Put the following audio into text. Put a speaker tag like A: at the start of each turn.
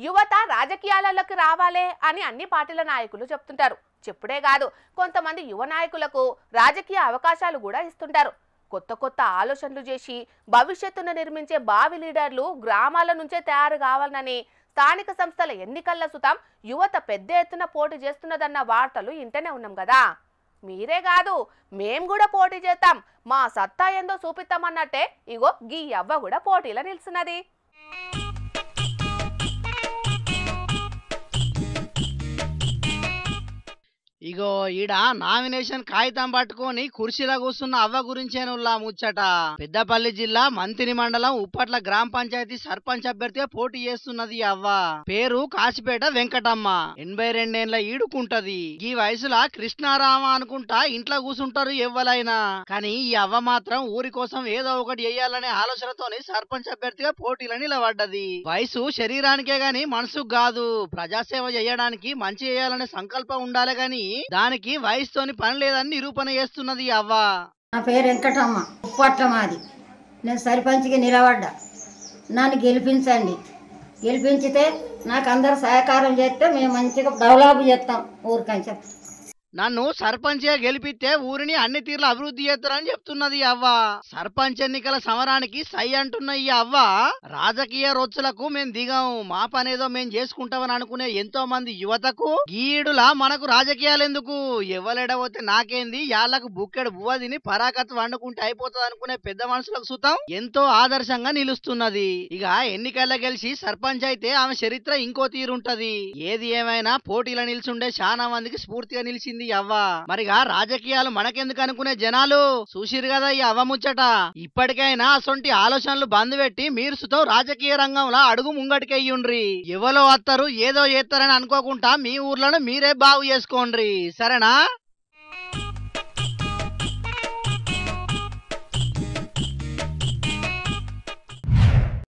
A: యువత రాజకీయాలలోకి రావాలే అని అన్ని పార్టీల నాయకులు చెప్తుంటారు. చెప్పుడే కాదు, కొంతమంది యువ నాయకులకు రాజకీయ అవకాశాలు కూడా ఇస్తుంటారు. కొత్త కొత్త ఆలోచనలు చేసి భవిష్యత్తును నిర్మించే భావి లీడర్లు గ్రామాల నుంచే తయారు కావాలని స్థానిక సంస్థల ఎన్నికల సుతం యువత పెద్ద ఎత్తున పోటీ చేస్తున్నదన్న వార్తలు ఇంటనే ఉన్నాం కదా. మీరే కాదు, మేం కూడా పోటీ చేస్తాం, మా సత్తా ఏందో చూపిస్తామన్నట్టే ఇగో గీ అవ్వ కూడా పోటీలో నిలుస్తున్నది.
B: ఇగో ఈడ నామినేషన్ కాగితం పట్టుకొని కుర్చీలో కూర్చున్న అవ్వ గురించేనుల్లా ముచ్చట. పెద్దపల్లి జిల్లా మంతిని మండలం ఉప్పట్ల గ్రామ పంచాయతీ సర్పంచ్ అభ్యర్థిగా పోటీ చేస్తున్నది ఈ అవ్వ. పేరు కాశీపేట వెంకటమ్మ. 82 ఏళ్ల ఈడుకుంటది. ఈ వయసులో కృష్ణారామ అనుకుంటా ఇంట్లో కూర్చుంటారు ఎవ్వలైనా. కానీ ఈ అవ్వ మాత్రం ఊరి కోసం ఏదో ఒకటి చేయాలనే ఆలోచనతోని సర్పంచ్ అభ్యర్థిగా పోటీలో నిలబడ్డది. వయసు శరీరానికే గాని మనసుకు కాదు. ప్రజాసేవ చేయడానికి మంచి చేయాలనే సంకల్పం ఉండాలి గాని దానికి వయసుతోని పని లేదని నిరూపణ చేస్తున్నది అవ్వ.
C: నా పేరు వెంకటమ్మ, ఉప్పట్ల మాది. నేను సర్పంచ్కి నిలబడ్డా. నన్ను గెలిపించండి. గెలిపించితే నాకు అందరు సహకారం చేస్తే మేము మంచిగా డెవలప్ చేస్తాం ఊరికని చెప్తాం.
B: నన్ను సర్పంచ్గా గెలిపిస్తే ఊరిని అన్ని తీర్ల అభివృద్ధి చేస్తారని చెప్తున్నది అవ్వ. సర్పంచ్ ఎన్నికల సమరానికి సై అంటున్న ఈ అవ్వ రాజకీయ రొచ్చులకు మేం దిగాం, మా పనేదో మేం చేసుకుంటామని అనుకునే ఎంతో మంది యువతకు గీడులా మనకు రాజకీయాలు ఎందుకు, ఎవరెడబోతే నాకేంది, యాళ్లకు బుక్కెడు బువ్వ తిని పరాకత్తు వండుకుంటే అయిపోతుంది అనుకునే పెద్ద మనుషులకు సుతం ఎంతో ఆదర్శంగా నిలుస్తున్నది. ఇక ఎన్నికల్లో గెలిచి సర్పంచ్ అయితే ఆమె చరిత్ర ఇంకో తీరుంటది. ఏది ఏమైనా పోటీలో నిల్చుండే చాలా మందికి స్ఫూర్తిగా నిలిచింది అవ్వ. మరిగా రాజకీయాలు మనకెందుకు అనుకునే జనాలు చూసిరు కదా ఈ అవ్వ ముచ్చట. ఇప్పటికైనా అసొంటి ఆలోచనలు బంద్ పెట్టి మీరు సుతం రాజకీయ రంగంలో అడుగు ముంగటికెయ్యుండ్రి. ఎవరో వస్తారు ఏదో చేస్తారని అనుకోకుండా మీ ఊర్లను మీరే బాగు చేసుకోండ్రి, సరేనా?